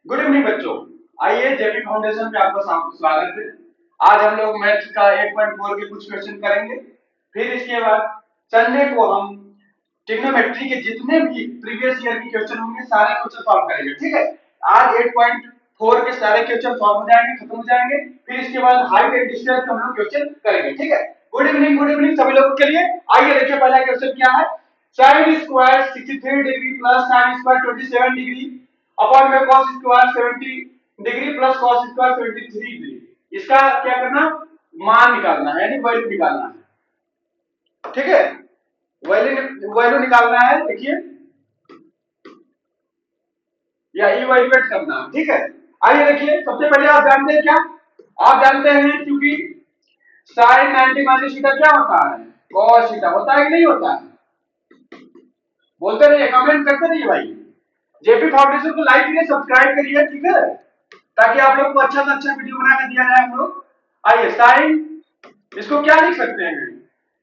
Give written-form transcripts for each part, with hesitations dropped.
Good evening बच्चों। आइए JP foundation में आपका स्वागत है। आज हम लोग मैथ्स का 8.4 के कुछ क्वेश्चन करेंगे। फिर इसके बाद संडे को हम ट्रिग्नोमेट्री के जितने भी प्रीवियस ईयर के क्वेश्चन होंगे सारे क्वेश्चन सॉल्व करेंगे। ठीक है, आज 8.4 के सारे क्वेश्चन सॉल्व हो जाएंगे, खत्म हो जाएंगे। फिर इसके बाद हाइट एंड डिस्टेंस हम लोग क्वेश्चन करेंगे। ठीक है, गुड इवनिंग सभी लोगों के लिए। आइए देखिए पहला क्वेश्चन क्या है। sin square 63 degree plus sin square 27 degree upon में cos square 70 degree plus cos square 73 degree. इसका क्या करना, मान निकालना है, यानी वैल्यू निकालना है। ठीक है, वैल्यू निकालना है। देखिए या इवैल्यूएट करना है। ठीक है, आइए देखिए सबसे पहले आप जानते हैं क्या, आप जानते हैं क्योंकि sin 90 माइनस थीटा क्या होता है, cos थीटा होता है कि नहीं होता है। बोलते रहिए, कमेंट करते रहिए भाई। जेपी फाउंडेशन को लाइक करिए, सब्सक्राइब करिए। ठीक है, ताकि आप लोग को अच्छा से अच्छा वीडियो बना के दिया जाए हम लोग। आइए साइन, इसको क्या लिख सकते हैं,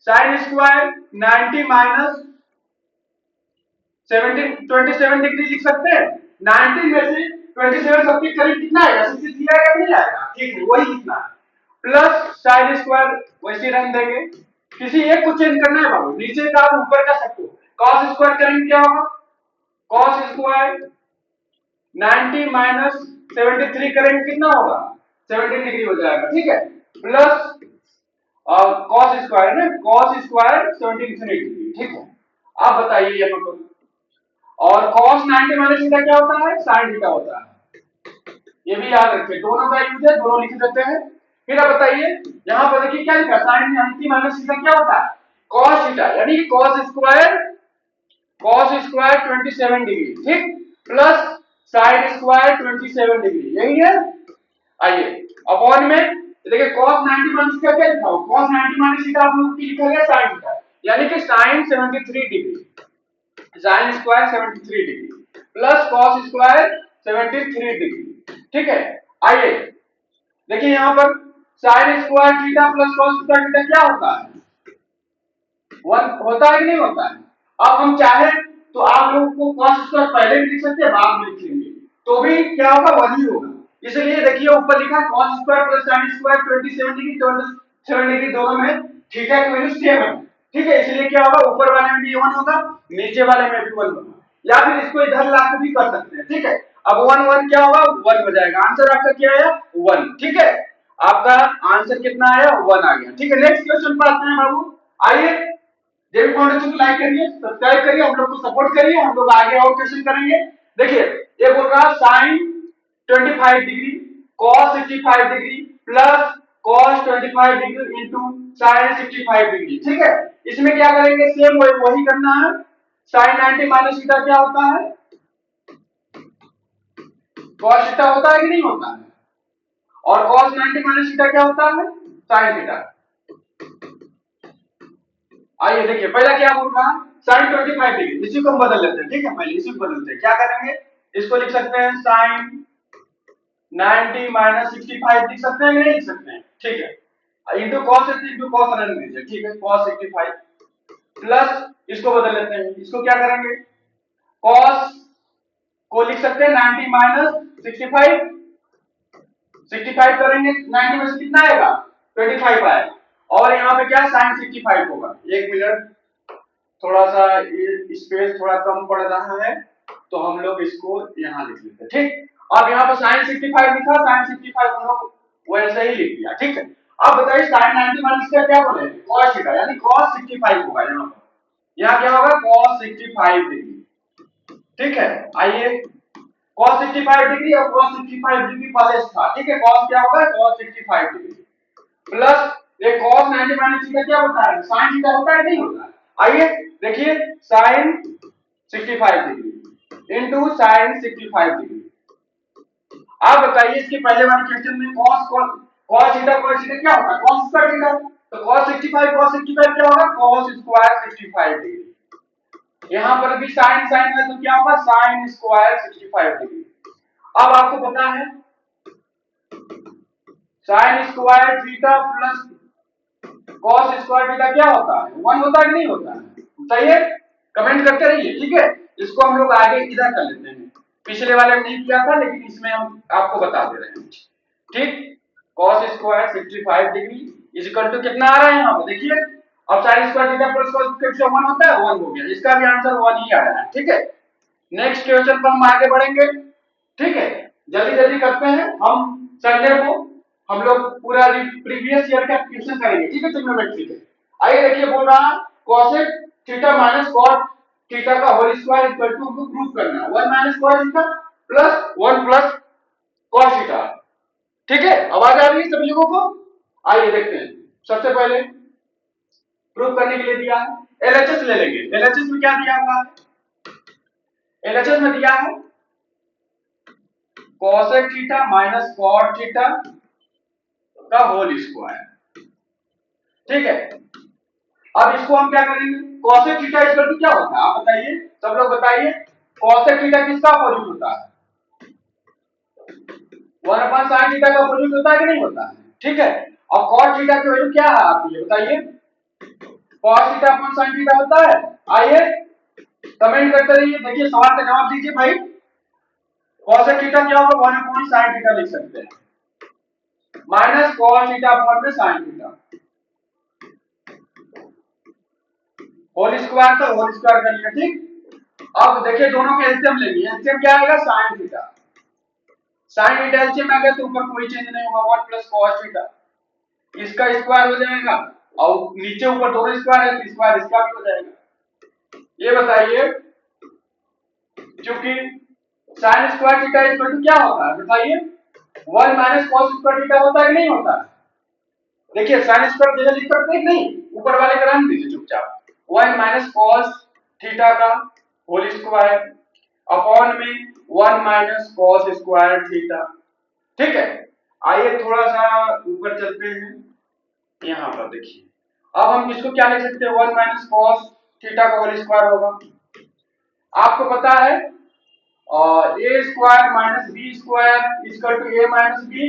साइन स्क्वायर 90 माइनस 27 डिग्री लिख सकते हैं। 90 में से 27 सबके करीब कितना आएगा, 63 आएगा कि नहीं आएगा। ठीक है, वही लिखना है। प्लस साइन स्क्वायर वैसे रन देंगे, किसी एक को चेंज करना है बाबू, नीचे का ऊपर का सबको। कॉस स्क्वायर करेंगे क्या होगा, कॉस स्क्वायर 90 माइनस 73 करेंगे कितना होगा, 17 डिग्री हो जाएगा। ठीक है, प्लस और कॉस स्क्वायर ना, कॉस स्क्वायर 17 डिग्री। ठीक है, आप बताइए यहाँ पर। और cos 90 माइनस थीटा क्या होता है, sin थीटा होता है। ये भी याद रखिए, दोनों का यूज है, दोनों लिख देते हैं। फिर आप बताइए यहाँ पर देखिए क्या लिखा, sin 90 माइनस थीटा क्या होता है, cos थीटा, यानी cos स्क्वायर 27 डिग्री। ठीक, प्लस sin स्क्वायर 27 डिग्री, यही है। आइए अपॉन में देखिए cos 90 माइनस थीटा क्या लिखा हो, cos 90 माइनस थीटा आप लोग की लिखा गया sin थीटा, यानी कि sin 73 degree, sin square 73 degree plus cos square 73 degree. ठीक है, आइए देखिए यहाँ पर sin square theta plus cos square theta क्या होता है, 1 होता है कि नहीं होता है। अब हम चाहे तो आप लोगों को cos स्क्वायर पहले भी लिख सकते हैं, बाद में लिख लेंगे तो भी क्या होगा, वही होगा। इसलिए देखिए ऊपर लिखा cos square plus sin square 27 degree 27 degree, दोनों में थीटा की वैल्यू सेम है। ठीक है, इसलिए क्या होगा, ऊपर वाले में भी 1 होगा, नीचे वाले में भी 1 होगा। या फिर इसको इधर लाके भी कर सकते हैं। ठीक है, अब 1 1 क्या होगा, 1 हो जाएगा। आंसर आपका क्या आया, 1। ठीक है, आपका आंसर कितना आया, 1 आ गया। ठीक है, नेक्स्ट क्वेश्चन पर आते हैं बाबू। आइए जेबी फाउंडेशन को लाइक करिए, सब्सक्राइब करिए, हम लोग को सपोर्ट करिए, हम लोग आगे और क्वेश्चन करेंगे। देखिए ये बोल रहा sin 25 degree cos 65 degree plus cos 25 degree into sin 65 degree. ठीक है, इसमें क्या करेंगे, सेम वही करना है। sin 90 माइनस थीटा क्या होता है, cos थीटा होता है कि नहीं होता है, और cos 90 माइनस थीटा क्या होता है, sin थीटा। आइए देखिए पहला क्या बोल रहा है, sin 25 डिग्री, इसी को हम बदल लेते हैं। ठीक है, पहले इसी को बदलते हैं, क्या करेंगे, इसको लिख सकते हैं sin 90 माइनस 65 लिख सकते हैं, नहीं लिख सकते हैं। ठीक है, इंटू cos रन दीजिए। ठीक है, cos 65 प्लस इसको बदल लेते हैं, इसको क्या करेंगे, cos को लिख सकते हैं 90 माइनस 65, 65 करेंगे 90 में से कितना आएगा, 25 आएगा, और यहाँ पे क्या sin 65 होगा। एक मिनट, थोड़ा सा ये स्पेस थोड़ा कम पड़ रहा है, तो हम लोग इसको यहाँ लिख लेते हैं। ठीक, अब यहाँ पर sin 65 लिखा, sin 65 हम लोग वैसे ही लिख दिया। ठीक है, अब बताइए sin 90 माइनस का क्या बोले, cos थीटा, यानी cos 65 होगा। यहाँ पर यहाँ क्या होगा, cos 65 डिग्री। ठीक है, आइए cos 65 डिग्री और cos 65 डिग्री पहले था। ठीक है, cos क्या होगा, cos 65 डिग्री प्लस ये cos 90 माइनस थीटा क्या होता है, sin थीटा होता है नहीं होता है। आइए देखिए sin 65 degree into sin 65 degree. आप बताइए इसके पहले वाले क्वेश्चन में cos थीटा क्या होता है, cos स्क्वायर थीटा, तो cos 65 क्या होगा, cos स्क्वायर 65 डिग्री। यहां पर भी sin है तो क्या होगा, sin स्क्वायर 65 डिग्री। अब आपको पता है sin square theta plus cos square theta क्या होता है, 1 होता है कि नहीं होता है, बताइए, कमेंट करते रहिए। ठीक है, इसको हम लोग आगे इधर कर लेते हैं, पिछले वाले में नहीं किया था, लेकिन इसमें हम आपको बता दे रहे हैं। ठीक, cos square 65 degree is equal to कितना आ रहा है यहाँ पे देखिए। अब sin square theta plus cos square जो 1 होता है 1 हो गया, इसका भी आंसर 1 ही आ रहा है। ठीक है, नेक्स्ट क्वेश्चन पर हम आगे बढ़ेंगे। ठीक है, जल्दी जल्दी करते हैं। हम संडे को हम लोग पूरा प्रीवियस ईयर का क्वेश्चन करेंगे। ठीक है, ट्रिग्नोमेट्री के। आइए देखिए, बोल रहा cosec theta minus cot theta का होल स्क्वायर इक्वल टू हमको प्रूव करना है 1 minus cos theta plus 1 plus cos theta. ठीक है, आवाज आ रही है सभी लोगों को? आइए देखते हैं। सबसे पहले प्रूव करने के लिए दिया है, एलएचएस ले लेंगे। एलएचएस में क्या दिया हुआ है? एलएचएस में दिया है cosec theta minus cot theta का होल स्क्वायर। ठीक है, अब इसको हम क्या करेंगे? cosec थीटा इक्वल टू क्या होता है आप बताइए, सब लोग बताइए। cosec थीटा किसका अपोजिट होता है? 1 अपॉन sin थीटा का अपोजिट होता है कि नहीं होता है? ठीक है, और cot थीटा की वैल्यू क्या है आप ये बताइए। cos theta upon sin theta होता है। आइए कमेंट करते रहिए, देखिए सवाल का जवाब दीजिए भाई। cosec थीटा क्या होगा? 1 अपॉन sin थीटा लिख सकते हैं, माइनस cos थीटा अपॉन में sin थीटा, होल स्क्वायर तो होल स्क्वायर कर लिया। ठीक, अब देखिए दोनों के एलसीएम लेंगे। एलसीएम क्या आएगा? sin theta. sin theta LCM आ गया तो ऊपर कोई चेंज नहीं होगा, 1 प्लस cos थीटा, इसका स्क्वायर हो जाएगा और नीचे ऊपर दोनों स्क्वायर है तो स्क्वायर इसका भी हो जाएगा। ये बताइए, क्योंकि sin square theta equal to क्या होता है बताइए? 1 माइनस cos स्क्वायर थीटा होता है कि नहीं होता है? देखिए sin स्क्वायर जगह लिख सकते हैं नहीं, ऊपर वाले का रहने दीजिए चुपचाप। 1 माइनस cos थीटा का होल स्क्वायर अपॉन में 1 माइनस cos स्क्वायर थीटा। ठीक है, आइए थोड़ा सा ऊपर चलते हैं। यहाँ पर देखिए, अब हम इसको क्या लिख सकते हैं? 1 माइनस cos थीटा का होल स्क्वायर होगा। आपको पता है A square minus B square equal to A minus B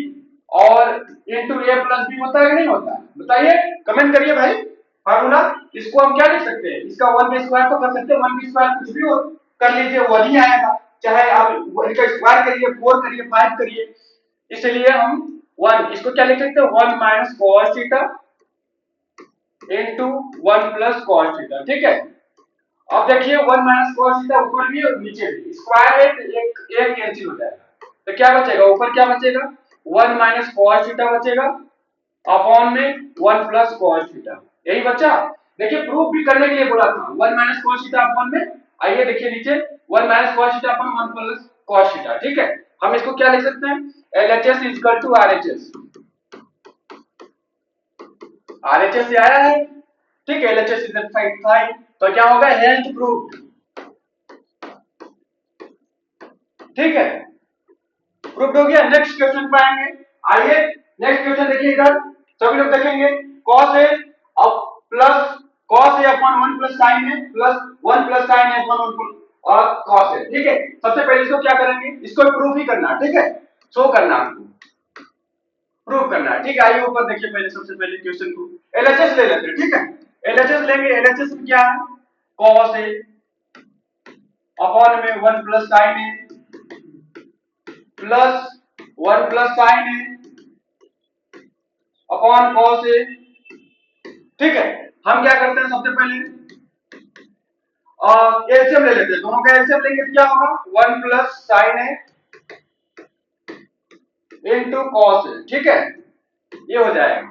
और इनटू ए प्लस बी होता है कि नहीं होता है? बताइए, कमेंट करिए भाई। फार्मूला इसको हम क्या लिख सकते हैं? इसका 1 बी स्क्वायर तो कर सकते हैं, 1 बी स्क्वायर कुछ भी हो कर लीजिए, वही आएगा। चाहे आप 1 का स्क्वायर करिए, 4 करिए, 5 करिए। इसलिए हम 1 इसको क्या लिख सकते हैं? 1 minus cos theta into 1 plus cos theta. ठीक है, अब देखिए 1 माइनस cos थीटा ऊपर भी और नीचे भी, स्क्वायर है तो एक कैंसिल हो जाएगा, तो क्या बचेगा? ऊपर क्या बचेगा? 1 माइनस cos थीटा बचेगा अपॉन में 1 प्लस cos थीटा, यही बचा। देखिए प्रूफ भी करने के लिए बोला था 1 माइनस cos थीटा अपॉन में, आइए देखिए नीचे 1 minus cos theta upon 1 plus cos theta. ठीक है, हम इसको क्या लिख सकते हैं? LHS equal to RHS। RHS से आया है। ठीक है, LHS इज फाइन, तो क्या होगा? Health proof. ठीक है, प्रूफ हो गया। नेक्स्ट क्वेश्चन पे आएंगे। आइए नेक्स्ट क्वेश्चन देखिए, इधर सभी लोग देखेंगे। cos a अब plus cos a upon 1 plus sin a plus 1 plus sin a upon 1 और cos a। ठीक है, सबसे पहले इसको क्या करेंगे? इसको प्रूफ ही करना है। ठीक है, शो करना है, प्रूफ करना है। ठीक है, आइए ऊपर देखिए, पहले सबसे पहले क्वेश्चन को एलएचएस ले लेते हैं। ठीक है, एलएचएस लेंगे। एलएचएस में क्या है? cos a अपॉन में 1 plus sin a plus 1 plus sin a upon cos a। ठीक है, हम क्या करते हैं? सबसे पहले एलसीएम ले लेते हैं, दोनों का एलसीएम लेंगे तो क्या होगा? 1 plus sin a into cos a। ठीक है, ये हो जाएगा।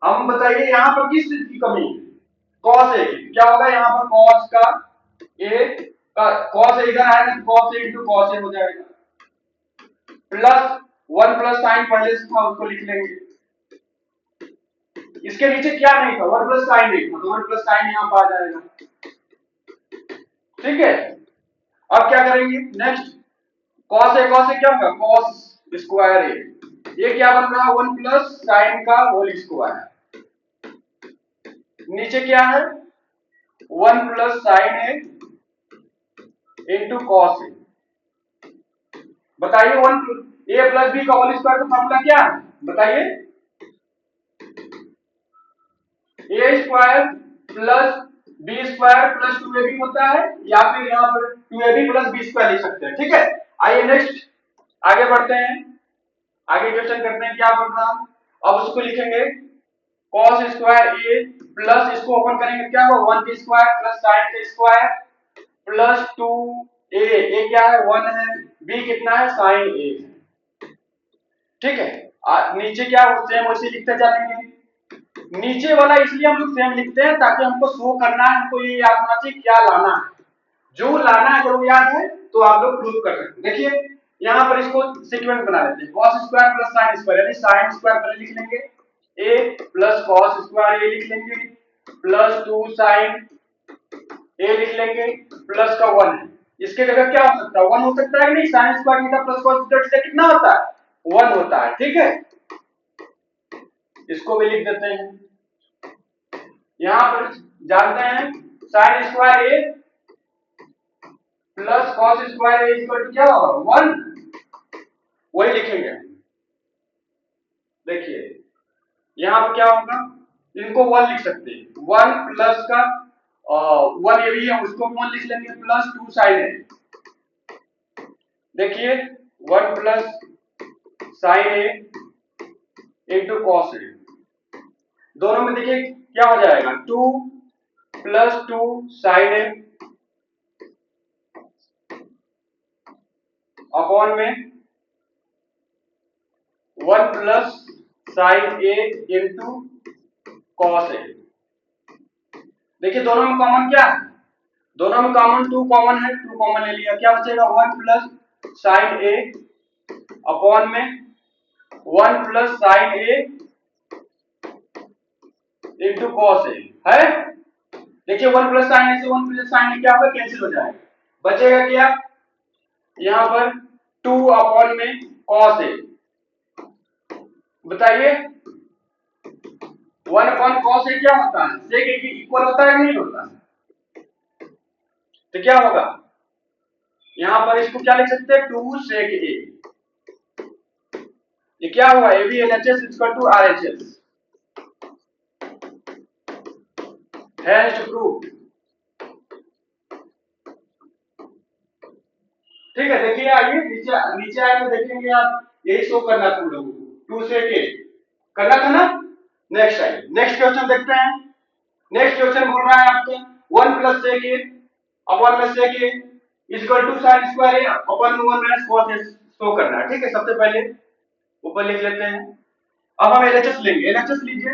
हम बताइए यहाँ पर किस चीज की कमी है? cos a की। क्या होगा यहाँ पर? cos का a का cos a इधर आएगा तो cos a into cos a हो जाएगा, प्लस 1 प्लस sin पहले से था उसको लिख लेंगे। इसके नीचे क्या नहीं था? 1 प्लस sin नहीं था, तो 1 प्लस sin यहाँ पर आ जाएगा। ठीक है, अब क्या करेंगे? नेक्स्ट cos a क्या होगा? cos स्क्वायर a, ये क्या बन रहा है? 1 प्लस sin का होल स्क्वायर, नीचे क्या है? 1 plus sin a into cos a। बताइए 1 a प्लस b का होल स्क्वायर का फॉर्मूला क्या है? बताइए। a square plus b square plus 2ab होता है, या फिर यहाँ पर 2ab प्लस b स्क्वायर लिख सकते हैं। ठीक है, आइए नेक्स्ट आगे बढ़ते हैं, आगे क्वेश्चन करते हैं। क्या बोल रहा हूं, अब उसको लिखेंगे cos स्क्वायर ए प्लस, इसको ओपन करेंगे क्या होगा 1 के स्क्वायर प्लस sin के स्क्वायर प्लस 2 ए क्या है 1 है, बी कितना है sin ए है। ठीक है, नीचे क्या सेम वैसे लिखते चलेंगे। नीचे वाला इसलिए हम लोग सेम लिखते हैं ताकि हमको शो करना है, हमको ये याद होना चाहिए क्या लाना है। जो लाना है अगर वो याद है तो आप लोग प्रूव कर सकते हैं। देखिए यहाँ पर इसको सीक्वेंस बना लेते हैं, cos square plus sin square, यानी sin स्क्वायर पहले लिख लेंगे a plus cos square a लिख लेंगे प्लस 2 sin a लिख लेंगे प्लस का 1 है। इसके जगह क्या हो सकता है 1 हो सकता है कि नहीं, sin square theta plus cos square से कितना होता है 1 होता है। ठीक है, इसको भी लिख देते हैं। यहां पर जानते हैं sin square a plus cos square a equal to क्या होगा 1, वही लिखेंगे। देखिए यहां पर क्या होगा, इनको 1 लिख सकते हैं, 1 प्लस का 1 ये भी है उसको 1 लिख लेंगे प्लस 2 sin a। देखिए 1 plus sin a into cos a, दोनों में देखिए क्या हो जाएगा 2 प्लस 2 sin a अपॉन में 1 plus sin a into cos a। देखिए दोनों में कॉमन क्या है, दोनों में कॉमन 2 कॉमन है, 2 कॉमन ले लिया, क्या बचेगा 1 प्लस sin a अपॉन में 1 plus sin a into cos a है। देखिए 1 प्लस sin a से 1 प्लस sin a क्या होगा कैंसिल हो जाएगा, बचेगा क्या यहां पर 2 अपॉन में cos a। बताइए 1 अपॉन cos a क्या होता है, sec a के इक्वल होता है नहीं होता, तो क्या होगा यहां पर इसको क्या लिख सकते हैं 2 sec a। ये क्या हुआ ab LHS equal to RHS है प्रूफ। ठीक है, देखिए आइए नीचे नीचे आए तो देखेंगे आप, यही शो करना तुम लोगों को 2 sec a करना था ना। नेक्स्ट आइए, नेक्स्ट क्वेश्चन देखते हैं। नेक्स्ट क्वेश्चन बोल रहा है आपको 1 प्लस sec a अपॉन में sec a equal to sin square a upon में 1 माइनस cos a शो करना है। ठीक है, सबसे पहले ऊपर लिख लेते हैं। अब हम LHS लेंगे, LHS लीजिए,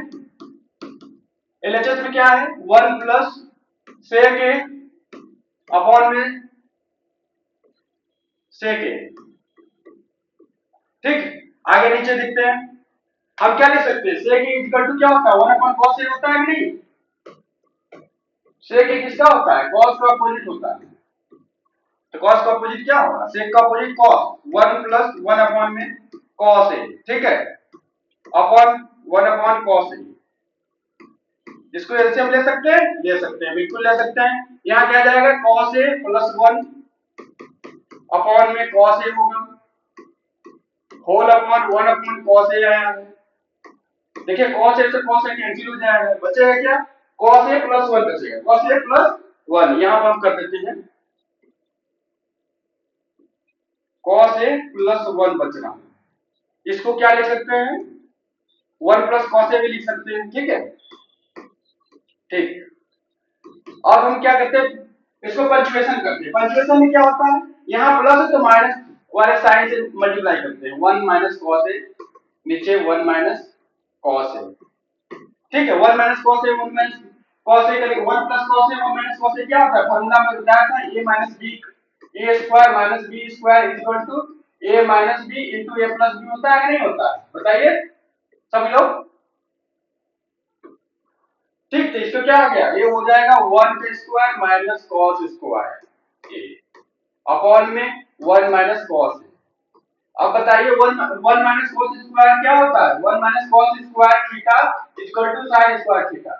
LHS में क्या है 1 प्लस sec a अपॉन में sec a। ठीक, आगे नीचे देखते हैं, हम क्या लिख सकते हैं sec a इक्वल टू क्या होता है 1 अपॉन cos a होता है कि नहीं, sec a किसका होता है cos का अपोजिट होता है, तो cos का अपोजिट क्या होगा sec का अपोजिट cos 1 प्लस 1 अपॉन में cos a। ठीक है, अपॉन 1 अपॉन cos a, इसको एलसीएम ले सकते हैं, बिल्कुल ले सकते हैं। यहाँ क्या जाएगा cos a प्लस 1 अपॉन में cos a होगा whole upon 1 upon cos a आया है। देखिए cos a से cos a कैंसिल हो जाएगा, बचेगा क्या cos a प्लस 1 बचेगा, cos a प्लस 1 यहाँ पर हम कर देते हैं cos a प्लस 1 बच रहा है, इसको क्या लिख सकते हैं 1 प्लस cos a भी लिख सकते हैं। ठीक है, ठीक, और हम क्या करते हैं इसको पंचुएशन करते हैं। पंचुएशन में क्या होता है यहाँ प्लस है तो माइनस वाले साइन से मल्टीप्लाई करते हैं, 1 माइनस cos a नीचे 1 माइनस cos a। ठीक है, 1 minus cos a 1 minus cos a करेंगे 1 plus cos a 1 minus cos a क्या होता है, फार्मूला में बताया था a minus b a square minus b square equal to a minus b into a plus b होता है कि नहीं होता है, बताइए सब लोग। ठीक, तो इसको क्या आ गया ये हो जाएगा 1 का square minus cos square a upon में 1 माइनस cos a। अब बताइए 1 माइनस cos स्क्वायर क्या होता है 1 minus cos square theta equal to sin square theta,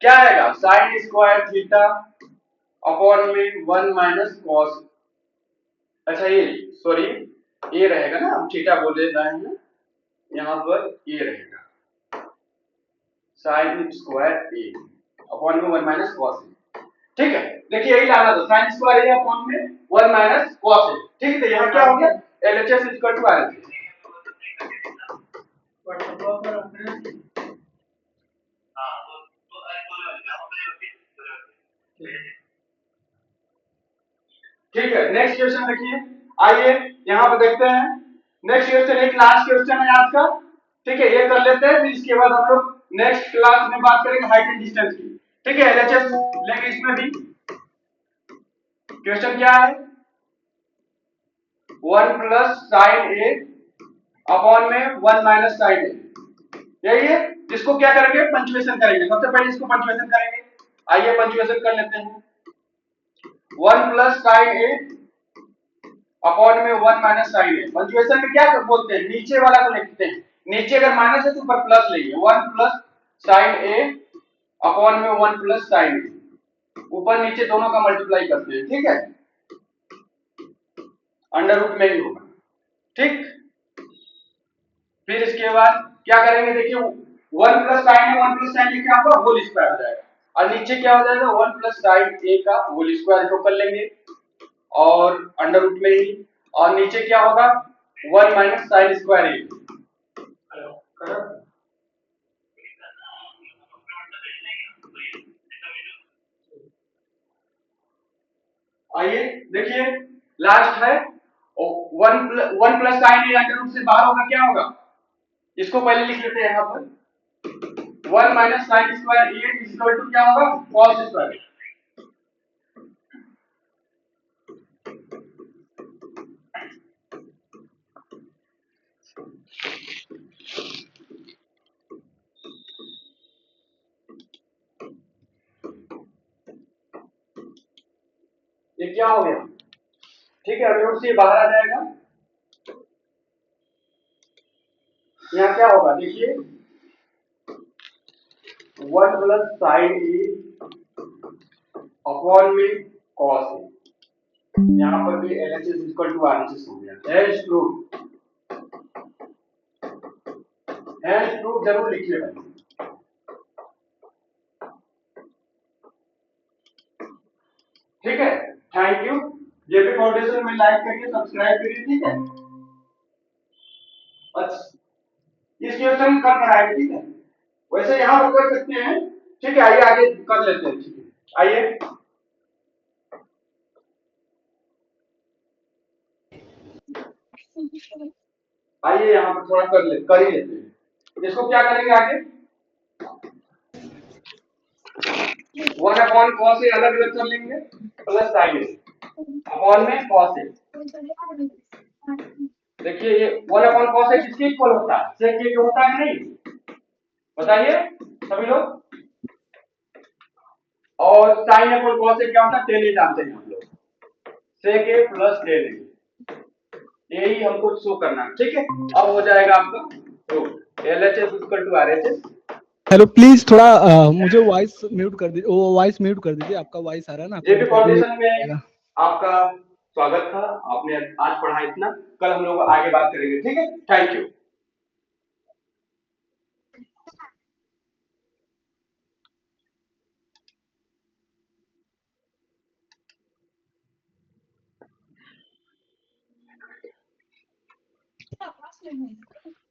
क्या आएगा sin स्क्वायर थीटा अपॉन में 1 माइनस cos। अच्छा ये सॉरी ये रहेगा ना, हम थीटा बोले रहे हैं यहां पर ये रहेगा sin स्क्वायर a अपॉन में 1 माइनस cos a। ठीक है, देखिए यही लाना था, साइन स्क्वायर ए अपॉन में 1 माइनस कॉस ए। ठीक है, तो यहाँ क्या हो गया, एलएचएस इक्वल टू आरएचएस। ठीक है, नेक्स्ट क्वेश्चन देखिए, आइए यहाँ पे देखते हैं। नेक्स्ट क्वेश्चन एक लास्ट क्वेश्चन है आज का। ठीक है, ये कर लेते हैं, फिर इसके बाद हम लोग नेक्स्ट क्लास में बात करेंगे हाइट एंड डिस्टेंस की। ठीक है, एलएचएस लेंगे इसमें भी। क्वेश्चन क्या है, 1 प्लस साइन ए अपॉन में 1 माइनस साइन ए, यही है। इसको क्या करेंगे, पंचुएशन करेंगे। सबसे पहले इसको पंचुएशन करेंगे, आइए पंचुएशन कर लेते हैं। 1 प्लस साइन ए अपॉन में 1 माइनस साइन ए। पंचुएशन में क्या बोलते हैं, नीचे वाला को लिखते हैं, नीचे अगर माइनस है तो ऊपर प्लस लेंगे। 1 प्लस साइन ए अपॉन में 1 प्लस साइन ए, ऊपर नीचे दोनों का मल्टीप्लाई करते हैं। ठीक है, अंडर रूट में ही होगा। ठीक, फिर इसके बाद क्या करेंगे, देखिए 1 प्लस साइन ए 1 प्लस साइन ए क्या होगा, होल स्क्वायर हो जाएगा, और नीचे क्या हो जाएगा, 1 प्लस साइन ए का होल स्क्वायर, इसको कर लेंगे और अंडर रूट में ही, और नीचे क्या होगा, 1 माइनस साइन स्क्वायर ए। आइए देखिए, लास्ट है 1 plus sign A under root से बाहर होगा, क्या होगा, इसको पहले लिख लेते हैं यहाँ पर। 1 minus sine square a is equal to क्या होगा, कॉस स्क्वायर। ये क्या हो गया, ठीक है, अंडर रूट से बाहर आ जाएगा। यहाँ क्या होगा, देखिए 1 प्लस साइन ए अपॉन में कॉस ए, यहाँ पर भी एलएचएस इक्वल टू आरएचएस हो गया। हैश प्रूफ, हैश प्रूफ जरूर लिखिए भाई। ठीक है, थैंक यू। जेपी फाउंडेशन में लाइक करिए, सब्सक्राइब करिए। ठीक है, अच्छा इस क्वेश्चन कल कराएंगे। ठीक है, वैसे यहाँ पर कर सकते हैं। ठीक है, आइए आगे कर लेते हैं। ठीक है, आइए आइए यहाँ पर थोड़ा कर ही लेते हैं। इसको क्या करेंगे आगे, 1 अपॉन कॉस ए अलग अलग कर लेंगे, प्लस साइन ए अपॉन में कॉस ए। देखिए ये 1 अपॉन कॉस ए किसके इक्वल होता है, सेक के होता है नहीं, बताइए सभी लोग। और साइन अपॉन कॉस ए क्या होता है, टेन ही जानते हैं हम लोग, सेक ए प्लस टेन ए, यही हमको शो करना है। ठीक है, अब हो जाएगा आपका तो LHS equal to RHS. Hello please थोड़ा मुझे वॉइस म्यूट कर दीजिए, वो वॉइस म्यूट कर दीजिए, आपका वॉइस आ रहा है ना, आपका जेपी रिकॉर्डिंग फाउंडेशन में आपका स्वागत था। आपने आज पढ़ा इतना, कल हम लोग आगे बात करेंगे। ठीक है, थैंक यू। होगा।